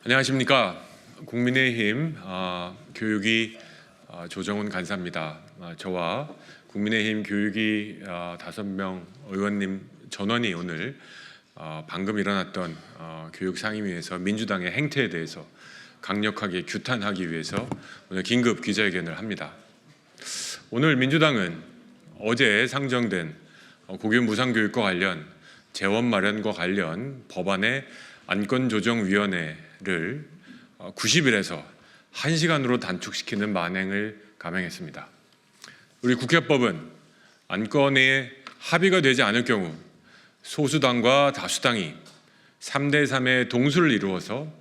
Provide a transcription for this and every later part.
안녕하십니까. 국민의힘 교육위 조정훈 간사입니다. 저와 국민의힘 교육위 5명 의원님 전원이 오늘 방금 일어났던 교육상임위에서 민주당의 행태에 대해서 강력하게 규탄하기 위해서 오늘 긴급 기자회견을 합니다. 오늘 민주당은 어제 상정된 고교 무상교육과 관련 재원 마련과 관련 법안의 안건조정위원회를 90일에서 1시간으로 단축시키는 만행을 감행했습니다. 우리 국회법은 안건에 합의가 되지 않을 경우 소수당과 다수당이 3대3의 동수를 이루어서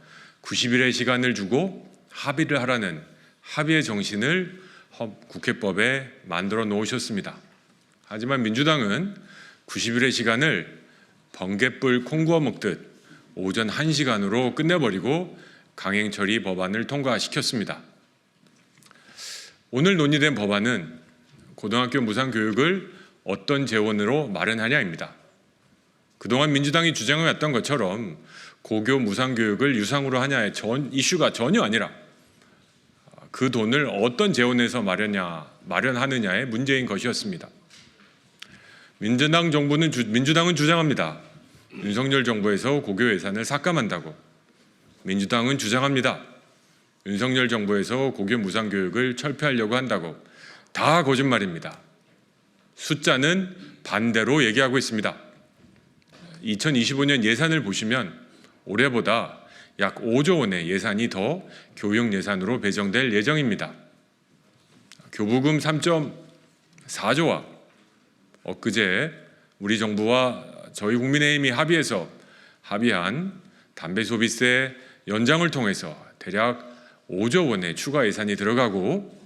90일의 시간을 주고 합의를 하라는 합의의 정신을 국회법에 만들어 놓으셨습니다. 하지만 민주당은 90일의 시간을 번갯불 콩 구워 먹듯 오전 1시간으로 끝내버리고 강행처리 법안을 통과시켰습니다. 오늘 논의된 법안은 고등학교 무상교육을 어떤 재원으로 마련하냐입니다. 그동안 민주당이 주장해왔던 것처럼 고교 무상교육을 유상으로 하냐의 이슈가 전혀 아니라 그 돈을 어떤 재원에서 마련하느냐의 문제인 것이었습니다. 민주당은 주장합니다. 윤석열 정부에서 고교 예산을 삭감한다고. 민주당은 주장합니다. 윤석열 정부에서 고교 무상교육을 철폐하려고 한다고. 다 거짓말입니다. 숫자는 반대로 얘기하고 있습니다. 2025년 예산을 보시면 올해보다 약 5조 원의 예산이 더 교육 예산으로 배정될 예정입니다. 교부금 3.4조와 엊그제 우리 정부와 저희 국민의힘이 합의한 담배소비세 연장을 통해서 대략 5조 원의 추가 예산이 들어가고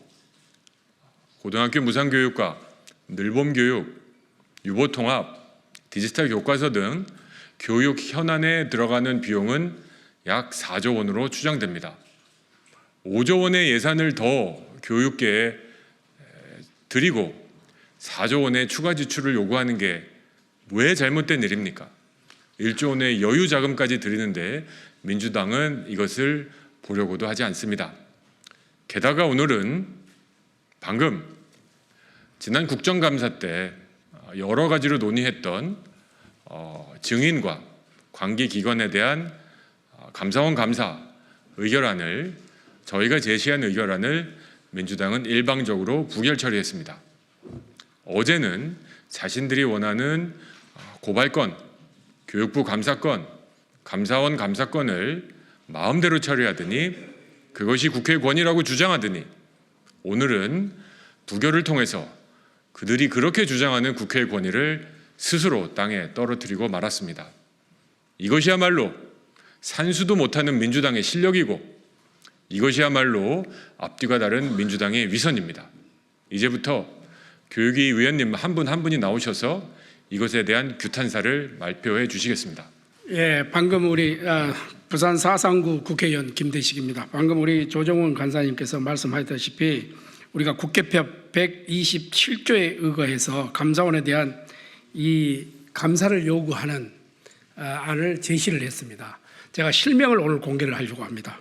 고등학교 무상교육과 늘봄교육, 유보통합, 디지털 교과서 등 교육 현안에 들어가는 비용은 약 4조 원으로 추정됩니다. 5조 원의 예산을 더 교육계에 드리고 4조 원의 추가 지출을 요구하는 게 왜 잘못된 일입니까? 1조 원의 여유 자금까지 드리는데 민주당은 이것을 보려고도 하지 않습니다. 게다가 오늘은 방금 지난 국정감사 때 여러 가지로 논의했던 증인과 관계기관에 대한 감사원 감사 의결안을 저희가 제시한 의결안을 민주당은 일방적으로 부결 처리했습니다. 어제는 자신들이 원하는 고발건, 교육부 감사건, 감사원 감사건을 마음대로 처리하더니 그것이 국회의 권위라고 주장하더니 오늘은 부결을 통해서 그들이 그렇게 주장하는 국회의 권위를 스스로 땅에 떨어뜨리고 말았습니다. 이것이야말로 산수도 못하는 민주당의 실력이고 이것이야말로 앞뒤가 다른 민주당의 위선입니다. 이제부터 교육위 위원님 한 분 한 분이 나오셔서 이것에 대한 규탄사를 발표해 주시겠습니다. 예, 방금 우리 부산 439 국회의원 김대식입니다. 방금 우리 조정훈 간사님께서 말씀하셨다시피 우리가 국회법 127조에 의거해서 감사원에 대한 이 감사를 요구하는 안을 제시를 했습니다. 제가 실명을 오늘 공개를 하려고 합니다.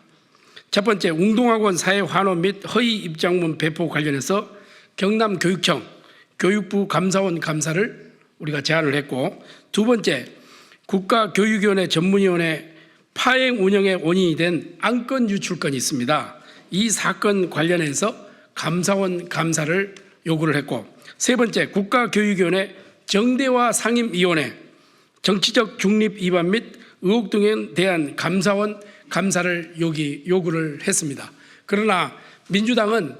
첫 번째, 웅동학원 사회 환호 및 허위 입장문 배포 관련해서 경남교육청 교육부 감사원 감사를 우리가 제안을 했고, 두 번째, 국가교육위원회 전문위원회 파행 운영의 원인이 된 안건 유출건이 있습니다. 이 사건 관련해서 감사원 감사를 요구를 했고, 세 번째, 국가교육위원회 정대화 상임위원회 정치적 중립 위반 및 의혹 등에 대한 감사원 감사를 요구를 했습니다. 그러나 민주당은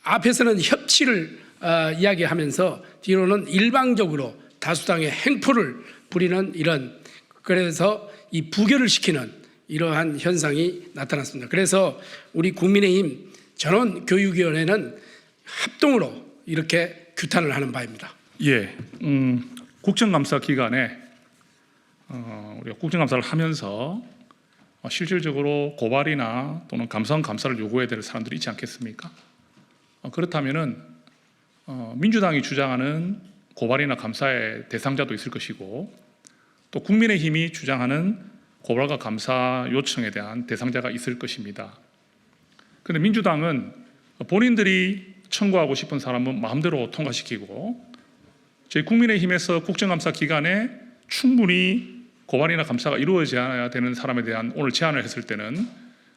앞에서는 협치를 이야기하면서 뒤로는 일방적으로 다수당의 행포를 부리는 그래서 이 부결을 시키는 이러한 현상이 나타났습니다. 그래서 우리 국민의힘 전원교육위원회는 합동으로 이렇게 규탄을 하는 바입니다. 예, 국정감사 기간에 우리가 국정감사를 하면서 실질적으로 고발이나 또는 감사원 감사를 요구해야 될 사람들이 있지 않겠습니까? 그렇다면은 민주당이 주장하는 고발이나 감사의 대상자도 있을 것이고 또 국민의힘이 주장하는 고발과 감사 요청에 대한 대상자가 있을 것입니다. 그런데 민주당은 본인들이 청구하고 싶은 사람은 마음대로 통과시키고 저희 국민의힘에서 국정감사 기간에 충분히 고발이나 감사가 이루어져야 되는 사람에 대한 오늘 제안을 했을 때는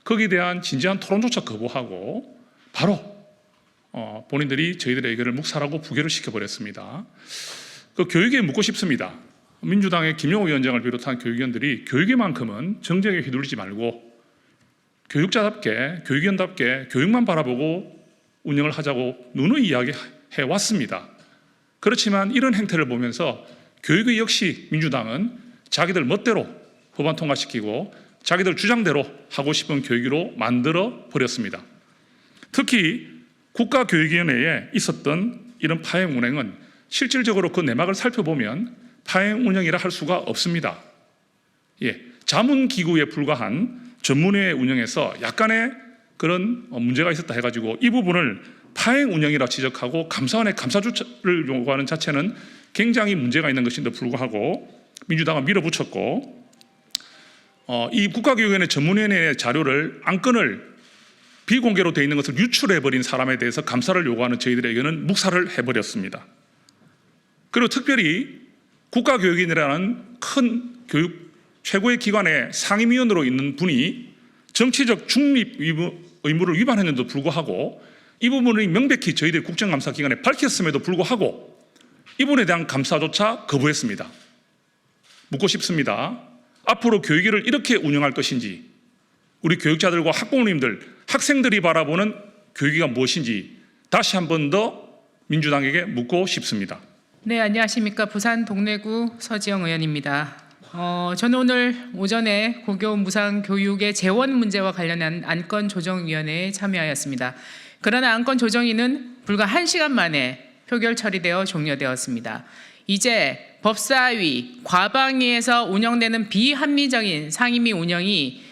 거기에 대한 진지한 토론조차 거부하고 바로 본인들이 저희들의 의견을 묵살하고 부결을 시켜버렸습니다. 그 교육에 묻고 싶습니다. 민주당의 김영호 위원장을 비롯한 교육위원들이 교육에만큼은 정쟁에 휘둘리지 말고 교육자답게 교육위원답게 교육만 바라보고 운영을 하자고 누누이 이야기해 왔습니다. 그렇지만 이런 행태를 보면서 교육의 역시 민주당은 자기들 멋대로 법안 통과시키고 자기들 주장대로 하고 싶은 교육으로 만들어 버렸습니다. 특히 국가교육위원회에 있었던 이런 파행 운행은 실질적으로 그 내막을 살펴보면 파행 운영이라 할 수가 없습니다. 자문기구에 불과한 전문회의 운영에서 약간의 그런 문제가 있었다 해가지고 이 부분을 파행 운영이라 지적하고 감사원의 감사조치를 요구하는 자체는 굉장히 문제가 있는 것인데 불구하고 민주당은 밀어붙였고 이 국가교육위원회 전문위원회의 자료를 안건을 비공개로 되어 있는 것을 유출해버린 사람에 대해서 감사를 요구하는 저희들의 의견은 묵살을 해버렸습니다. 그리고 특별히 국가교육위원회라는 큰 교육 최고의 기관의 상임위원으로 있는 분이 정치적 중립 의무를 위반했는데도 불구하고 이 부분이 명백히 저희들의 국정감사 기간에 밝혔음에도 불구하고 이분에 대한 감사조차 거부했습니다. 묻고 싶습니다. 앞으로 교육위를 이렇게 운영할 것인지 우리 교육자들과 학부모님들, 학생들이 바라보는 교육위가 무엇인지 다시 한 번 더 민주당에게 묻고 싶습니다. 네, 안녕하십니까. 부산 동래구 서지영 의원입니다. 저는 오늘 오전에 고교 무상교육의 재원 문제와 관련한 안건조정위원회에 참여하였습니다. 그러나 안건조정위는 불과 1시간 만에 표결 처리되어 종료되었습니다. 이제 법사위, 과방위에서 운영되는 비합리적인 상임위 운영이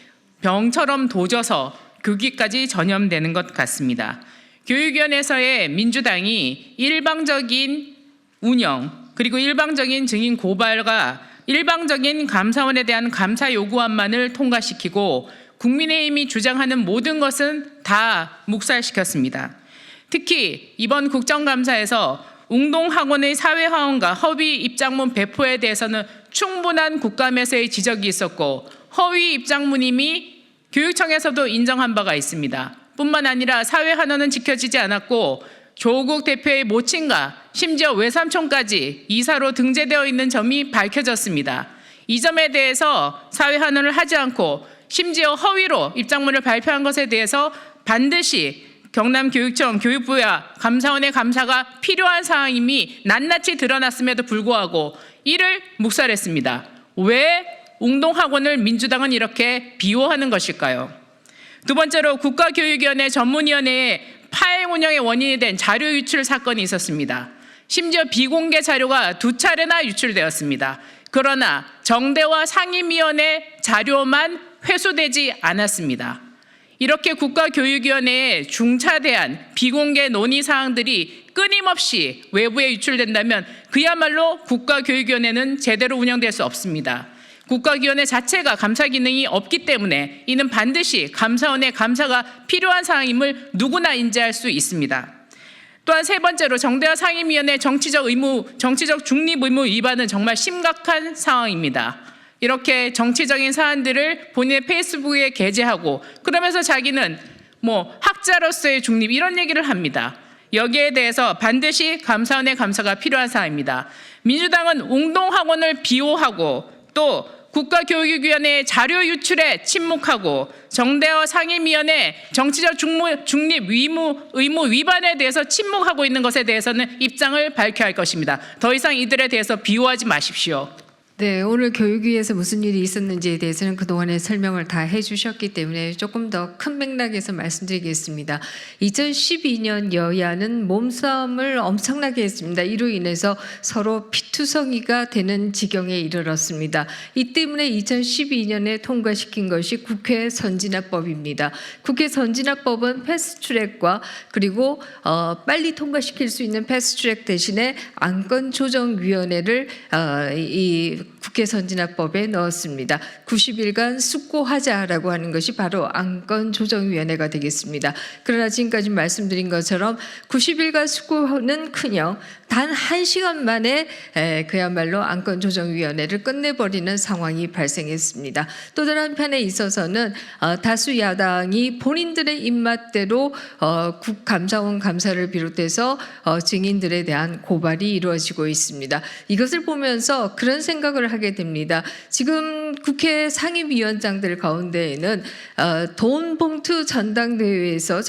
병처럼 도져서 교기까지 전염되는 것 같습니다. 교육위원회에서의 민주당이 일방적인 운영 그리고 일방적인 증인 고발과 일방적인 감사원에 대한 감사 요구안만을 통과시키고 국민의힘이 주장하는 모든 것은 다 묵살시켰습니다. 특히 이번 국정감사에서 웅동학원의 사회화원과 허위 입장문 배포에 대해서는 충분한 국감에서의 지적이 있었고 허위 입장문임이 교육청에서도 인정한 바가 있습니다. 뿐만 아니라 사회환원은 지켜지지 않았고 조국 대표의 모친과 심지어 외삼촌까지 이사로 등재되어 있는 점이 밝혀졌습니다. 이 점에 대해서 사회환원을 하지 않고 심지어 허위로 입장문을 발표한 것에 대해서 반드시 경남교육청 교육부와 감사원의 감사가 필요한 사항임이 낱낱이 드러났음에도 불구하고 이를 묵살했습니다. 왜 웅동학원을 민주당은 이렇게 비호하는 것일까요? 두 번째로 국가교육위원회 전문위원회에 파행 운영의 원인이 된 자료 유출 사건이 있었습니다. 심지어 비공개 자료가 2차례나 유출되었습니다. 그러나 정대와 상임위원회 자료만 회수되지 않았습니다. 이렇게 국가교육위원회에 중차대한 비공개 논의 사항들이 끊임없이 외부에 유출된다면 그야말로 국가교육위원회는 제대로 운영될 수 없습니다. 국가위원회 자체가 감사 기능이 없기 때문에 이는 반드시 감사원의 감사가 필요한 사항임을 누구나 인지할 수 있습니다. 또한 세 번째로 정대와 상임위원회 정치적 중립 의무 위반은 정말 심각한 상황입니다. 이렇게 정치적인 사안들을 본인의 페이스북에 게재하고 그러면서 자기는 학자로서의 중립 이런 얘기를 합니다. 여기에 대해서 반드시 감사원의 감사가 필요한 사항입니다. 민주당은 웅동학원을 비호하고 또 국가교육위원회 자료 유출에 침묵하고 정대와 상임위원회 정치적 중립 의무 위반에 대해서 침묵하고 있는 것에 대해서는 입장을 밝혀야 할 것입니다. 더 이상 이들에 대해서 비호하지 마십시오. 네, 오늘 교육위에서 무슨 일이 있었는지에 대해서는 그동안에 설명을 다 해주셨기 때문에 조금 더 큰 맥락에서 말씀드리겠습니다. 2012년 여야는 몸싸움을 엄청나게 했습니다. 이로 인해서 서로 피투성이가 되는 지경에 이르렀습니다. 이 때문에 2012년에 통과시킨 것이 국회 선진화법입니다. 국회 선진화법은 패스트트랙과 그리고 빨리 통과시킬 수 있는 패스트트랙 대신에 안건조정위원회를 국회 선진화법에 넣었습니다. 90일간 숙고하자라고 하는 것이 바로 안건조정위원회가 되겠습니다. 그러나 지금까지 말씀드린 것처럼 90일간 숙고는커녕 단 1시간 만에 그야말로 안건조정위원회를 끝내버리는 상황이 발생했습니다. 또 다른 한편에 있어서는 다수 야당이 본인들의 입맛대로 국감사원 감사를 비롯해서 증인들에 대한 고발이 이루어지고 있습니다. 이것을 보면서 그런 생각을 하게 됩니다. 지금 국회 상임위원장들 가운데에는 돈 봉투 전당대회에서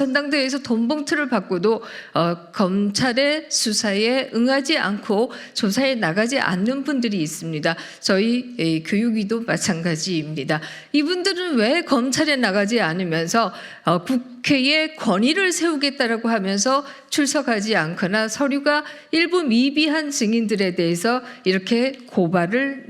돈 봉투를 받고도 검찰의 수사에 응하지 않고 조사에 나가지 않는 분들이 있습니다. 저희 교육위도 마찬가지입니다. 이분들은 왜 검찰에 나가지 않으면서 국회에 권위를 세우겠다라고 하면서 출석하지 않거나 서류가 일부 미비한 증인들에 대해서 이렇게 고발을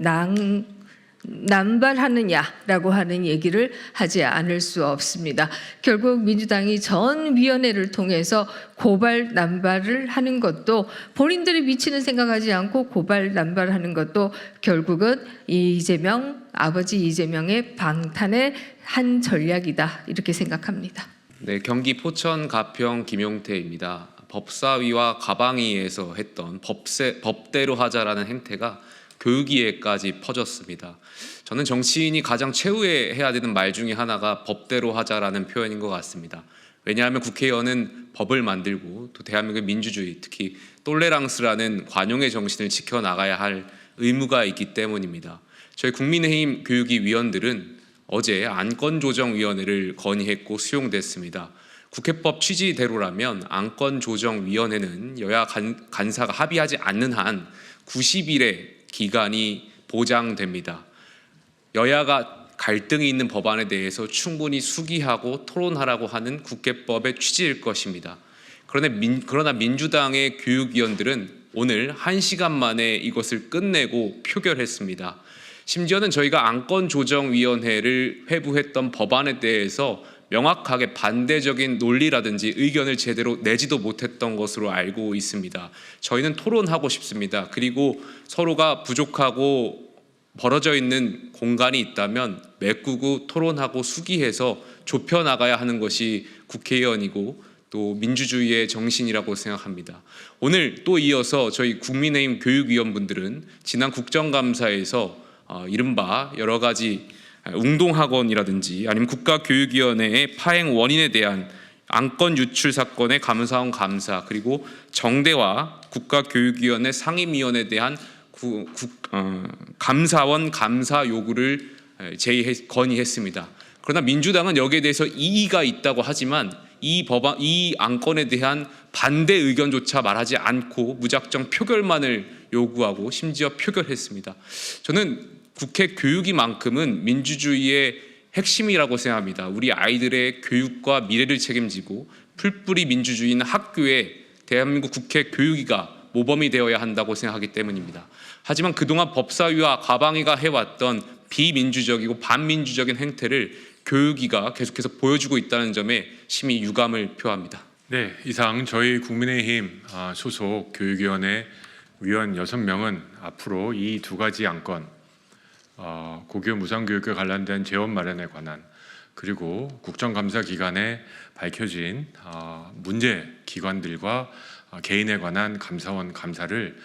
남발하느냐라고 하는 얘기를 하지 않을 수 없습니다. 결국 민주당이 전 위원회를 통해서 고발 남발을 하는 것도 본인들이 미치는 생각하지 않고 고발 남발하는 것도 결국은 아버지 이재명의 방탄의 한 전략이다 이렇게 생각합니다. 네, 경기 포천 가평 김용태입니다. 법사위와 가방위에서 했던 법대로 하자라는 행태가 교육위에까지 퍼졌습니다. 저는 정치인이 가장 최후에 해야 되는 말 중에 하나가 법대로 하자라는 표현인 것 같습니다. 왜냐하면 국회의원은 법을 만들고 또 대한민국의 민주주의, 특히 똘레랑스라는 관용의 정신을 지켜나가야 할 의무가 있기 때문입니다. 저희 국민의힘 교육위 위원들은 어제 안건조정위원회를 건의했고 수용됐습니다. 국회법 취지대로라면 안건조정위원회는 여야 간사가 합의하지 않는 한 90일의 기간이 보장됩니다. 여야가 갈등이 있는 법안에 대해서 충분히 수기하고 토론하라고 하는 국회법의 취지일 것입니다. 그러나 민주당의 교육위원들은 오늘 1시간 만에 이것을 끝내고 표결했습니다. 심지어는 저희가 안건조정위원회를 회부했던 법안에 대해서 명확하게 반대적인 논리라든지 의견을 제대로 내지도 못했던 것으로 알고 있습니다. 저희는 토론하고 싶습니다. 그리고 서로가 부족하고 벌어져 있는 공간이 있다면 메꾸고 토론하고 수기해서 좁혀나가야 하는 것이 국회의원이고 또 민주주의의 정신이라고 생각합니다. 오늘 또 이어서 저희 국민의힘 교육위원분들은 지난 국정감사에서 이른바 여러 가지 웅동학원이라든지 아니면 국가교육위원회의 파행 원인에 대한 안건 유출 사건의 감사원 감사, 그리고 정대와 국가교육위원회 상임위원회에 대한 감사원 감사 요구를 건의했습니다. 그러나 민주당은 여기에 대해서 이의가 있다고 하지만 이 안건에 대한 반대 의견조차 말하지 않고 무작정 표결만을 요구하고 심지어 표결했습니다. 저는 국회 교육위만큼은 민주주의의 핵심이라고 생각합니다. 우리 아이들의 교육과 미래를 책임지고 풀뿌리 민주주의는 학교에 대한민국 국회 교육위가 모범이 되어야 한다고 생각하기 때문입니다. 하지만 그동안 법사위와 가방위가 해왔던 비민주적이고 반민주적인 행태를 교육위가 계속해서 보여주고 있다는 점에 심히 유감을 표합니다. 네, 이상 저희 국민의힘 소속 교육위원회 위원 6명은 앞으로 이 두 가지 안건, 고교 무상교육과 관련된 재원 마련에 관한, 그리고 국정감사 기간에 밝혀진 문제 기관들과 개인에 관한 감사원 감사를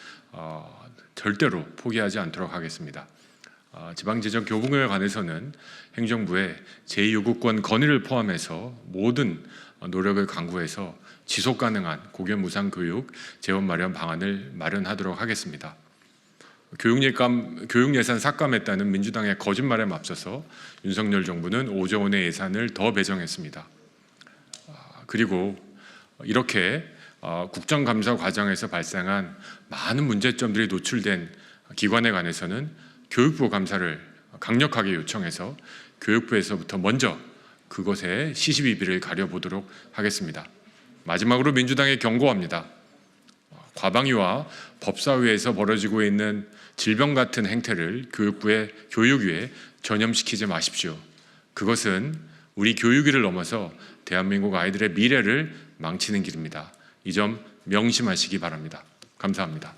절대로 포기하지 않도록 하겠습니다. 지방재정교부금에 관해서는 행정부의 제2요구권 건의를 포함해서 모든 노력을 강구해서 지속 가능한 고교 무상교육 재원 마련 방안을 마련하도록 하겠습니다. 교육예산 삭감했다는 민주당의 거짓말에 맞서서 윤석열 정부는 5조 원의 예산을 더 배정했습니다. 그리고 이렇게 국정감사 과정에서 발생한 많은 문제점들이 노출된 기관에 관해서는 교육부 감사를 강력하게 요청해서 교육부에서부터 먼저 그것에 시시비비를 가려보도록 하겠습니다. 마지막으로 민주당에 경고합니다. 과방위와 법사위에서 벌어지고 있는 질병 같은 행태를 교육위에 전염시키지 마십시오. 그것은 우리 교육위를 넘어서 대한민국 아이들의 미래를 망치는 길입니다. 이 점 명심하시기 바랍니다. 감사합니다.